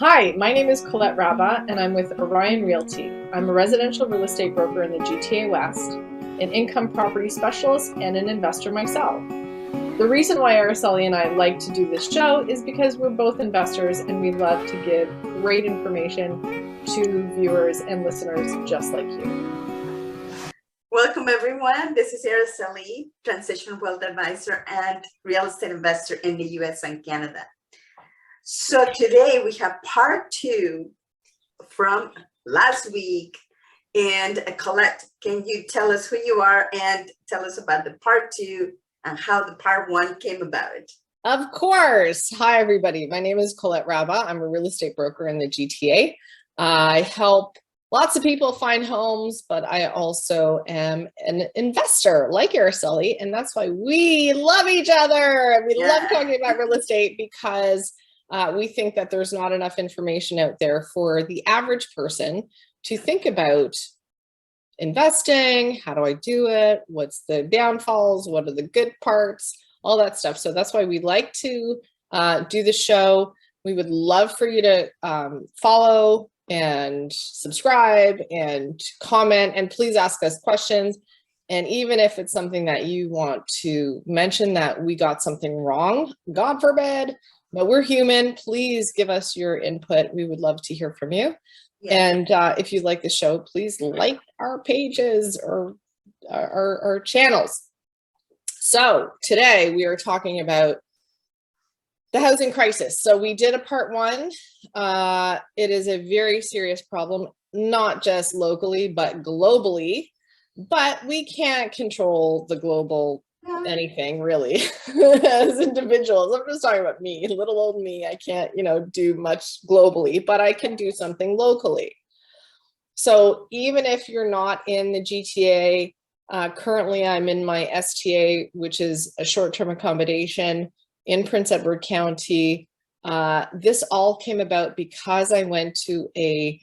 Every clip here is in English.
Hi, my name is Colette Rabba, and I'm with Orion Realty. I'm a residential real estate broker in the GTA West, an income property specialist, and an investor myself. The reason why Araceli and I like to do this show is because we're both investors and we love to give great information to viewers and listeners just like you. Welcome, everyone. This is Araceli, Transition Wealth Advisor and real estate investor in the US and Canada. So today we have part two from last week. And Colette, can you tell us who you are and tell us about the part two and how the part one came about it? Of course. Hi, everybody. My name is Colette Rabba. I'm a real estate broker in the GTA. I help lots of people find homes, but I also am an investor like Araceli, and that's why we love each other. We love talking about real estate because we think that there's not enough information out there for the average person to think about investing. How do I do it? What's the downfalls? What are the good parts? All that stuff. So that's why we like to do the show. We would love for you to follow and subscribe and comment, and please ask us questions. And even if it's something that you want to mention that we got something wrong, God forbid, but we're human, please give us your input. We would love to hear from you. Yeah. And if you like the show, please like our pages or our channels. So today we are talking about the housing crisis. So we did a part one. It is a very serious problem, not just locally, but globally. But we can't control the global anything really as individuals. I'm just talking about me, little old me. I can't, do much globally, but I can do something locally. So even if you're not in the GTA, currently I'm in my STA, which is a short-term accommodation in Prince Edward County. This all came about because I went to a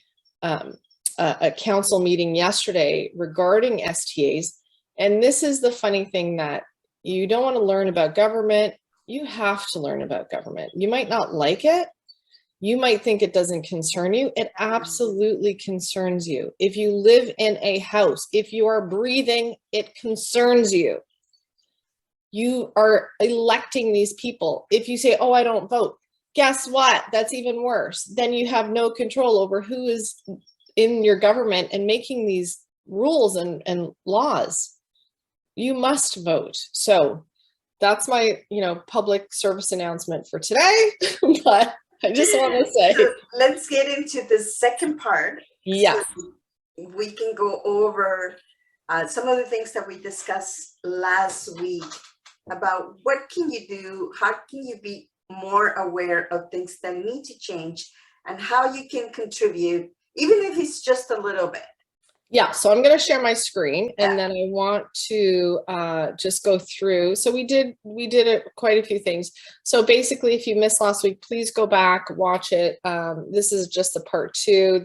council meeting yesterday regarding STAs. And this is the funny thing, that you don't want to learn about government. You have to learn about government. You might not like it. You might think it doesn't concern you. It absolutely concerns you. If you live in a house, if you are breathing, it concerns you. You are electing these people. If you say, oh, I don't vote, guess what? That's even worse. Then you have no control over who is in your government and making these rules and laws. You must vote. So that's my, public service announcement for today. But I just want to say, so let's get into the second part. Yeah. So we can go over some of the things that we discussed last week about what can you do, how can you be more aware of things that need to change, and how you can contribute, even if it's just a little bit. Yeah, so I'm going to share my screen, and then I want to just go through. So we did quite a few things. So basically, if you missed last week, please go back, watch it. This is just a part two.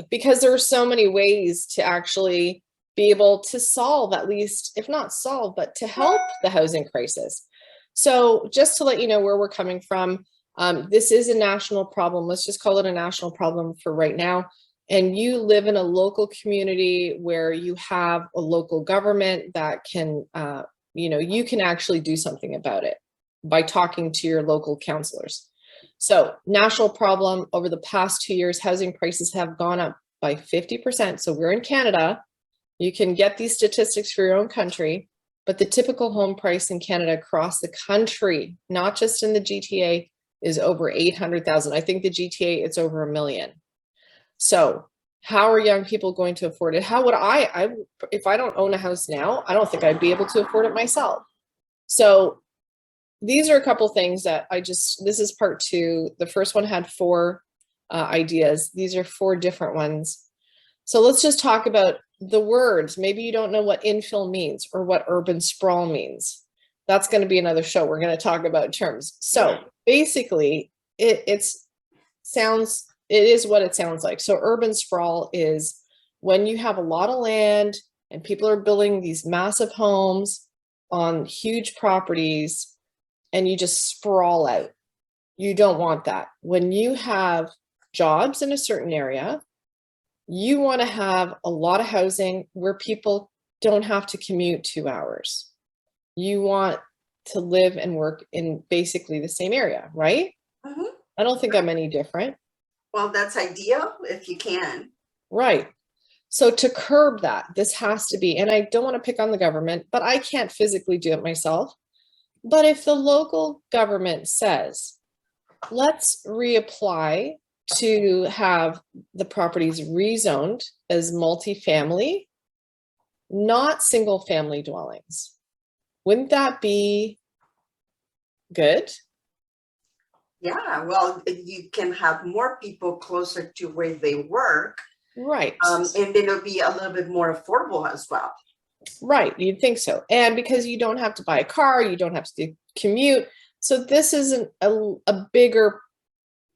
Because there are so many ways to actually be able to solve, at least, if not solve, but to help the housing crisis. So just to let you know where we're coming from, this is a national problem. Let's just call it a national problem for right now. And you live in a local community where you have a local government that can, you can actually do something about it by talking to your local councillors. So national problem, over the past 2 years, housing prices have gone up by 50%. So we're in Canada. You can get these statistics for your own country, but the typical home price in Canada across the country, not just in the GTA, is over 800,000. I think the GTA, it's over 1 million. So how are young people going to afford it? How would if I don't own a house now, I don't think I'd be able to afford it myself. So these are a couple things that this is part two. The first one had 4 ideas. These are 4 different ones. So let's just talk about the words. Maybe you don't know what infill means or what urban sprawl means. That's going to be another show. We're going to talk about terms. So basically it is what it sounds like. So urban sprawl is when you have a lot of land and people are building these massive homes on huge properties and you just sprawl out. You don't want that. When you have jobs in a certain area. You want to have a lot of housing where people don't have to commute 2 hours. You want to live and work in basically the same area, right? Mhm. I don't think I'm any different. Well, that's ideal if you can. Right. So to curb that, this has to be, and I don't want to pick on the government, but I can't physically do it myself. But if the local government says, let's reapply to have the properties rezoned as multifamily, not single family dwellings, wouldn't that be good? Yeah, well, you can have more people closer to where they work, Right. and then it'll be a little bit more affordable as well. Right, you'd think so. And because you don't have to buy a car, you don't have to commute. So this isn't a bigger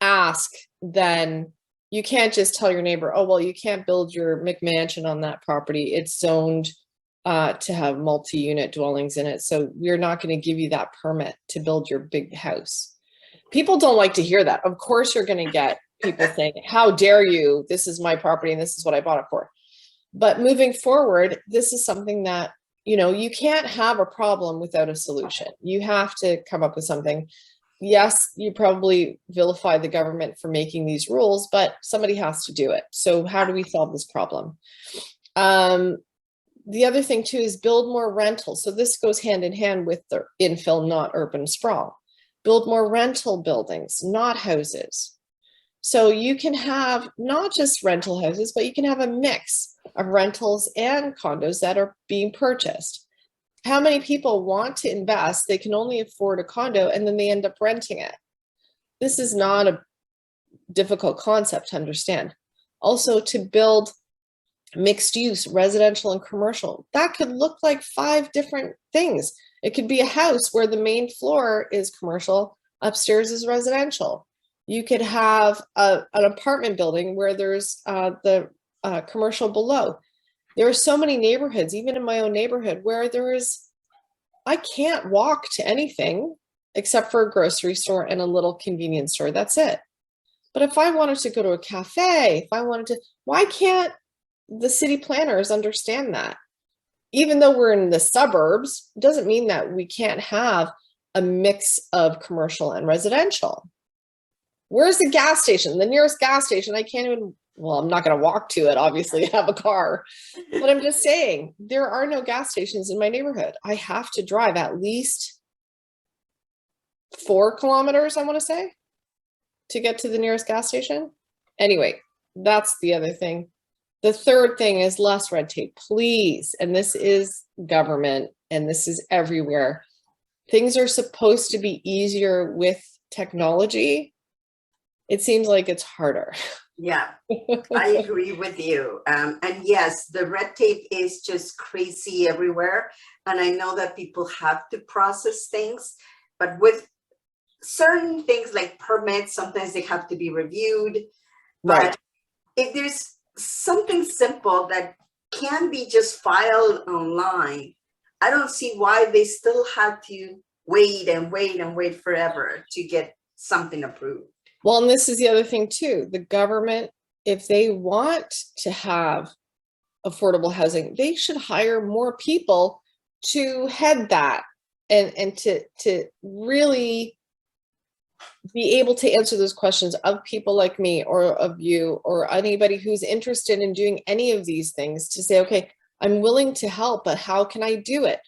ask than, you can't just tell your neighbor, oh, well, you can't build your McMansion on that property. It's zoned to have multi-unit dwellings in it. So we're not going to give you that permit to build your big house. People don't like to hear that. Of course, you're going to get people saying, how dare you? This is my property and this is what I bought it for. But moving forward, this is something that, you know, you can't have a problem without a solution. You have to come up with something. Yes, you probably vilify the government for making these rules, but somebody has to do it. So how do we solve this problem? The other thing too is build more rentals. So this goes hand in hand with the infill, not urban sprawl. Build more rental buildings, not houses. So you can have not just rental houses, but you can have a mix of rentals and condos that are being purchased. How many people want to invest? They can only afford a condo and then they end up renting it. This is not a difficult concept to understand. Also, to build mixed use, residential and commercial, that could look like 5 different things. It could be a house where the main floor is commercial, upstairs is residential. You could have an apartment building where there's the commercial below. There are so many neighborhoods, even in my own neighborhood, where I can't walk to anything except for a grocery store and a little convenience store. That's it. But if I wanted to go to a cafe, if I wanted to, why can't the city planners understand that? Even though we're in the suburbs, doesn't mean that we can't have a mix of commercial and residential. Where's the gas station? The nearest gas station, I can't even, well, I'm not going to walk to it, obviously, I have a car. But I'm just saying, there are no gas stations in my neighborhood. I have to drive at least 4 kilometers, I want to say, to get to the nearest gas station. Anyway, that's the other thing. The third thing is less red tape, please. And this is government and this is everywhere. Things are supposed to be easier with technology. It seems like it's harder. Yeah, I agree with you. And yes, the red tape is just crazy everywhere. And I know that people have to process things, but with certain things like permits, sometimes they have to be reviewed. Right. But if there's something simple that can be just filed online, I don't see why they still have to wait and wait and wait forever to get something approved. Well, and this is the other thing too. The government, if they want to have affordable housing, they should hire more people to head that and to really be able to answer those questions of people like me or of you or anybody who's interested in doing any of these things, to say, okay, I'm willing to help, but how can I do it?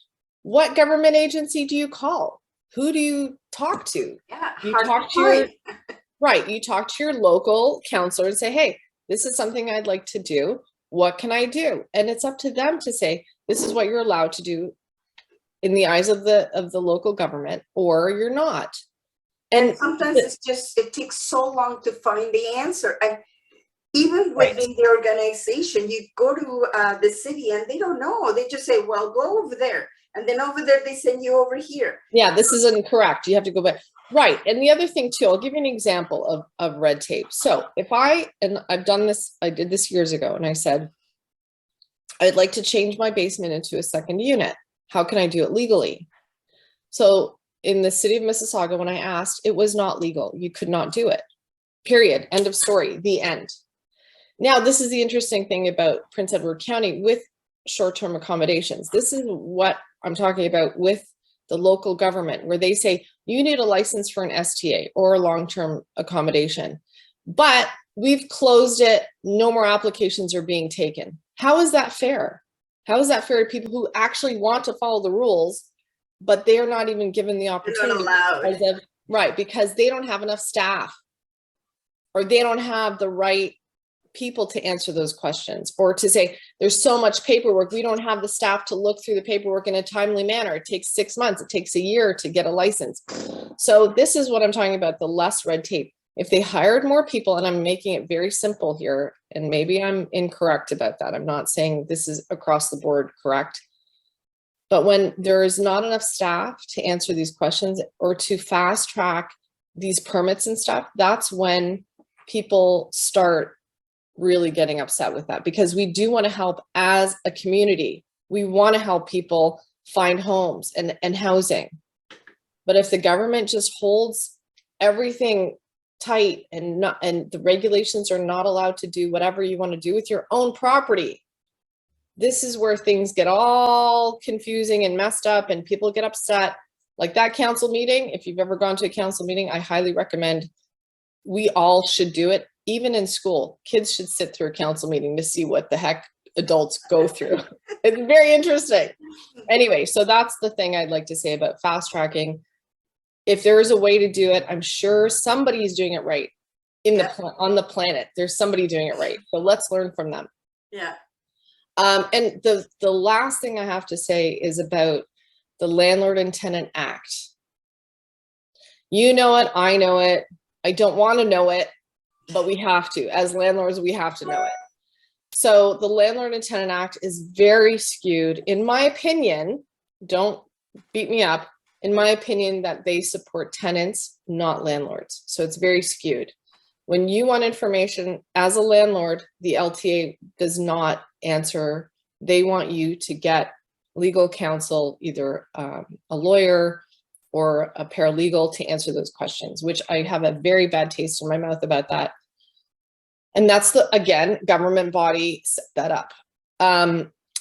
What government agency do you call? Who do you talk to? Yeah, You hard talk to to your, find. right, you talk to your local counselor and say, hey, this is something I'd like to do. What can I do? And it's up to them to say, this is what you're allowed to do in the eyes of the local government, or you're not. And sometimes it's just, it takes so long to find the answer. And even within the organization, you go to the city and they don't know. They just say, well, go over there. And then over there, they send you over here. Yeah, this is incorrect. You have to go back. Right. And the other thing too, I'll give you an example of red tape. So if and I've done this, I did this years ago, and I said, I'd like to change my basement into a second unit. How can I do it legally? So in the city of Mississauga, when I asked, it was not legal. You could not do it period, end of story, the end. Now, this is the interesting thing about Prince Edward County with short-term accommodations. This is what I'm talking about with the local government, where they say you need a license for an STA or a long-term accommodation, but we've closed it. No more applications are being taken. How is that fair? How is that fair to people who actually want to follow the rules, but they are not even given the opportunity? Right, because they don't have enough staff, or they don't have the right people to answer those questions, or to say there's so much paperwork, we don't have the staff to look through the paperwork in a timely manner. It takes 6 months, it takes a year to get a license. So this is what I'm talking about, the less red tape. If they hired more people, and I'm making it very simple here, and maybe I'm incorrect about that, I'm not saying this is across the board correct, but when there is not enough staff to answer these questions or to fast track these permits and stuff, that's when people start really getting upset with that, because we do want to help as a community. We want to help people find homes and housing. But if the government just holds everything tight and the regulations are not allowed to do whatever you want to do with your own property, this is where things get all confusing and messed up and people get upset. Like that council meeting, if you've ever gone to a council meeting, I highly recommend. We all should do it. Even in school, kids should sit through a council meeting to see what the heck adults go through. It's very interesting. Anyway, so that's the thing I'd like to say about fast tracking. If there is a way to do it, I'm sure somebody's doing it right on the planet. There's somebody doing it right. So let's learn from them. Yeah. And the last thing I have to say is about the Landlord and Tenant Act. You know it, I know it. I don't want to know it, but we have to. As landlords, we have to know it. So the Landlord and Tenant Act is very skewed, in my opinion. Don't beat me up. In my opinion, that they support tenants, not landlords. So it's very skewed. When you want information as a landlord, the LTA does not answer. They want you to get legal counsel, either a lawyer or a paralegal, to answer those questions, which I have a very bad taste in my mouth about that. And that's again, government body set that up.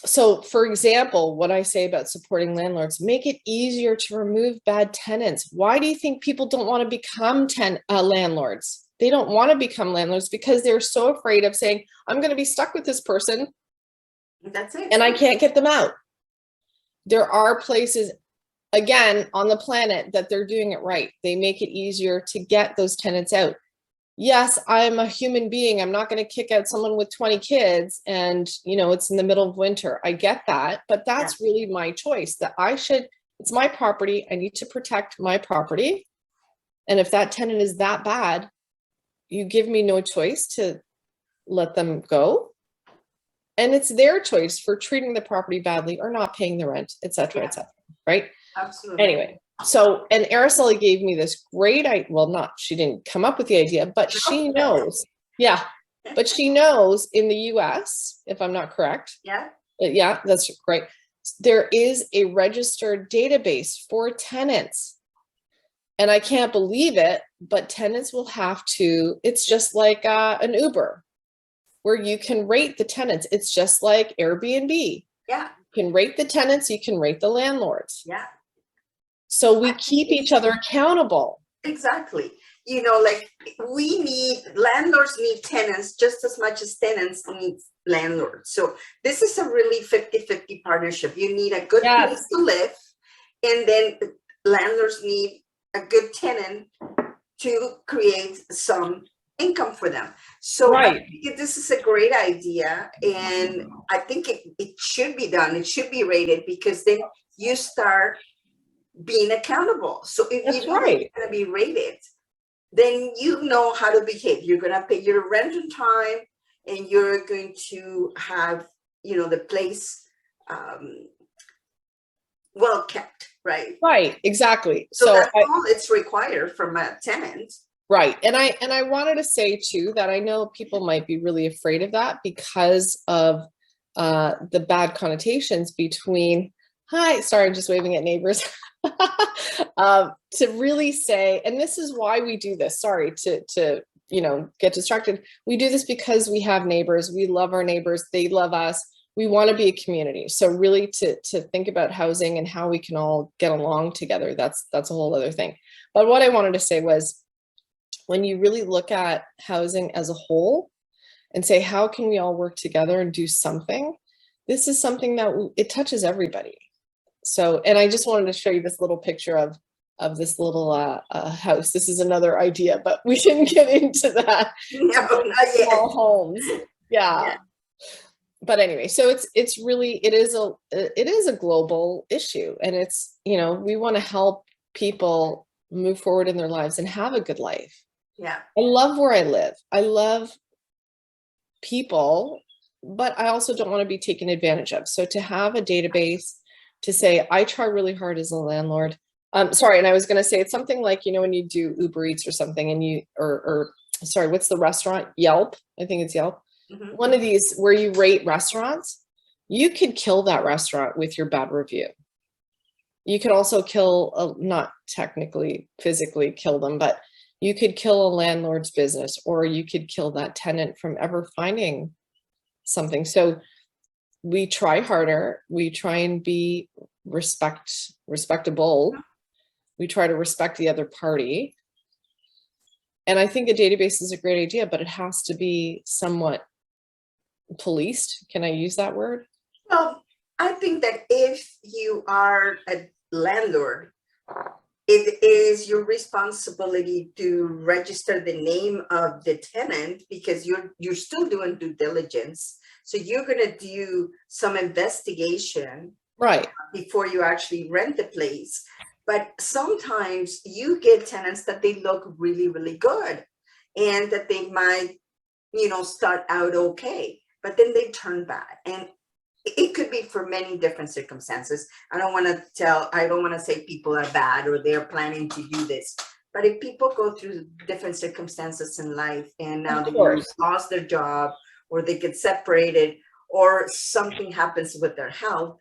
So for example, what I say about supporting landlords, make it easier to remove bad tenants. Why do you think people don't want to become landlords? They don't want to become landlords because they're so afraid of saying, I'm going to be stuck with this person. That's it. And I can't get them out. There are places, again, on the planet that they're doing it right. They make it easier to get those tenants out. Yes, I'm a human being. I'm not going to kick out someone with 20 kids and, it's in the middle of winter. I get that, but that's really my choice, that it's my property. I need to protect my property. And if that tenant is that bad, you give me no choice to let them go. And it's their choice for treating the property badly or not paying the rent, et cetera, right? Absolutely. Anyway, so, and Araceli gave me this great idea. Well, she didn't come up with the idea, but she knows. Yeah, but she knows in the US, if I'm not correct. Yeah. Yeah, that's great. There is a registered database for tenants. And I can't believe it, but tenants will have to, it's just like an Uber, where you can rate the tenants. It's just like Airbnb. Yeah. You can rate the tenants, you can rate the landlords. Yeah. So we keep each other accountable. Exactly. Landlords need tenants just as much as tenants need landlords. So this is a really 50-50 partnership. You need a good place to live, and then landlords need a good tenant to create some income for them. So I think this is a great idea, and I think it should be done. It should be rated, because then you start being accountable. So if you know you're going to be rated, then you know how to behave. You're going to pay your rent on time, and you're going to have, the place well kept, right? Right, exactly. So that's all it's required from a tenant. Right. And I wanted to say too, that I know people might be really afraid of that because of the bad connotations between, sorry, I'm just waving at neighbors, to really say, and this is why we do this, sorry to get distracted. We do this because we have neighbors. We love our neighbors. They love us. We want to be a community. So really to think about housing and how we can all get along together, that's a whole other thing. But what I wanted to say was, when you really look at housing as a whole and say, how can we all work together and do something? This is something that it touches everybody. So, and I just wanted to show you this little picture of this little house. This is another idea, but we didn't get into that. No, not yet. Small homes. Yeah. But anyway, so it's really, it is a global issue, and it's, we want to help people move forward in their lives and have a good life. Yeah. I love where I live. I love people, but I also don't want to be taken advantage of. So to have a database to say, I try really hard as a landlord. Sorry, and I was going to say, it's something like, when you do Uber Eats or something, and or sorry, what's the restaurant? Yelp. I think it's Yelp. Mm-hmm. One of these where you rate restaurants, you could kill that restaurant with your bad review. You could also kill, not technically physically kill them, but you could kill a landlord's business, or you could kill that tenant from ever finding something. So we try harder. We try and be respectable. We try to respect the other party. And I think a database is a great idea, but it has to be somewhat policed. Can I use that word? Well, I think that if you are a landlord, it is your responsibility to register the name of the tenant, because you're still doing due diligence. So you're going to do some investigation, right, before you actually rent the place. But sometimes you get tenants that they look really, really good, and that they might, start out okay, but then they turn bad. And it could be for many different circumstances. I don't want to say people are bad or they're planning to do this. But if people go through different circumstances in life, and now they lost their job, or they get separated, or something happens with their health,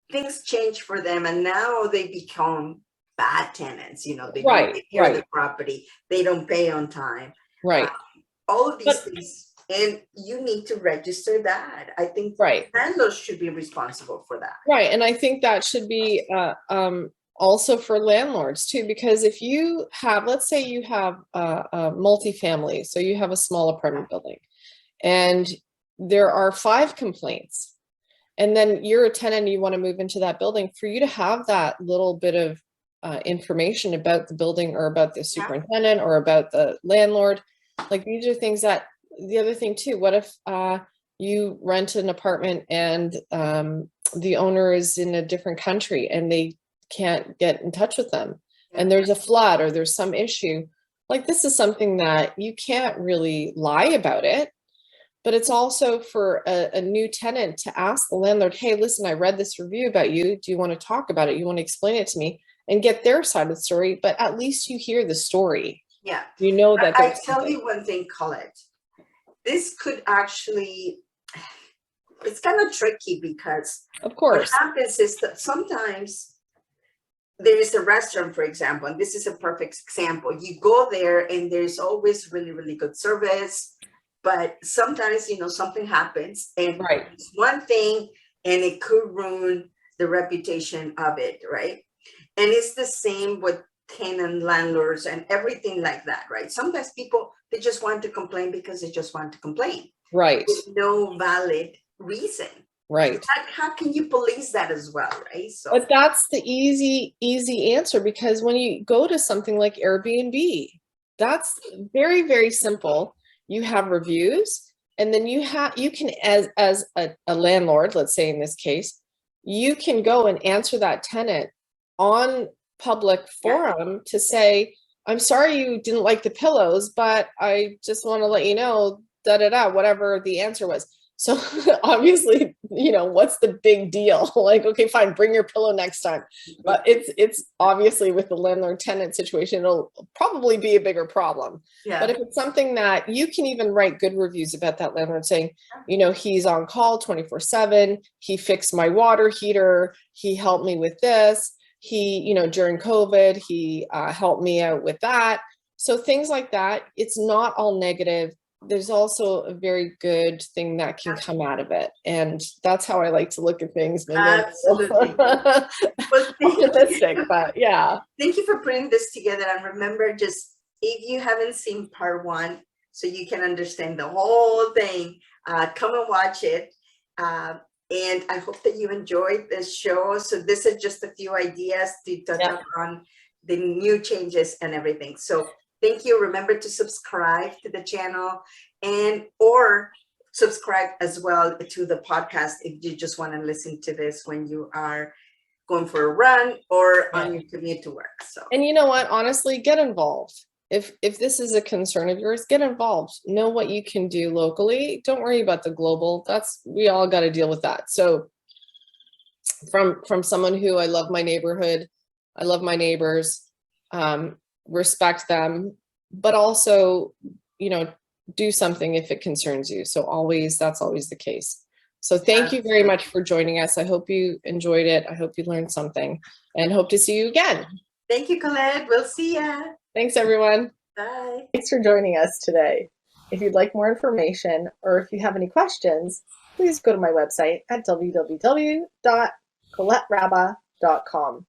things change for them, and now they become bad tenants. They don't take care of the property, they don't pay on time, all of these things. And you need to register that. I think landlords should be responsible for that. Right. And I think that should be also for landlords too, because if you have, let's say you have a multifamily, so you have a small apartment building, and there are 5 complaints, and then you're a tenant and you want to move into that building, for you to have that little bit of information about the building, or about the superintendent, or about the landlord, like these are things that, the other thing too, what if you rent an apartment and the owner is in a different country and they can't get in touch with them, and there's a flood or there's some issue? Like, this is something that you can't really lie about it, but it's also for a new tenant to ask the landlord, hey, listen, I read this review about you. Do you want to talk about it? You want to explain it to me, and get their side of the story, but at least you hear the story. Yeah. That I tell you one thing, Colette. This could actually, it's kind of tricky, because of course what happens is that sometimes there is a restaurant, for example, and this is a perfect example. You go there and there's always really, really good service, but sometimes, something happens, and it's one thing, and it could ruin the reputation of it, right? And it's the same with tenant landlords and everything like that, right? Sometimes people, they just want to complain because they just want to complain, right? With no valid reason, right? So how can you police that as well, right? So, but that's the easy answer, because when you go to something like Airbnb, that's very, very simple. You have reviews, and then you can, as a landlord, let's say in this case, you can go and answer that tenant on public forum to say, I'm sorry you didn't like the pillows, but I just want to let you know, whatever the answer was. So obviously, what's the big deal? Like, okay, fine, bring your pillow next time. But it's obviously, with the landlord tenant situation, it'll probably be a bigger problem. Yeah. But if it's something that you can even write good reviews about that landlord, saying, he's on call 24/7, he fixed my water heater, he helped me with this, he, during COVID, he helped me out with that. So things like that, it's not all negative. There's also a very good thing that can come out of it. And that's how I like to look at things. Maybe I'm Absolutely. Well, optimistic, but yeah. Thank you for putting this together. And remember, just if you haven't seen part 1, so you can understand the whole thing, come and watch it. And I hope that you enjoyed this show. So this is just a few ideas to touch up on the new changes and everything. So thank you. Remember to subscribe to the channel or subscribe as well to the podcast if you just want to listen to this when you are going for a run or on your commute to work. So, and you know what, honestly, get involved. If this is a concern of yours, get involved. Know what you can do locally. Don't worry about the global. We all got to deal with that. So from someone who, I love my neighborhood, I love my neighbors, respect them, but also, do something if it concerns you. So that's always the case. So thank you very much for joining us. I hope you enjoyed it. I hope you learned something, and hope to see you again. Thank you, Colette. We'll see ya. Thanks, everyone. Bye. Thanks for joining us today. If you'd like more information or if you have any questions, please go to my website at www.coletterabba.com.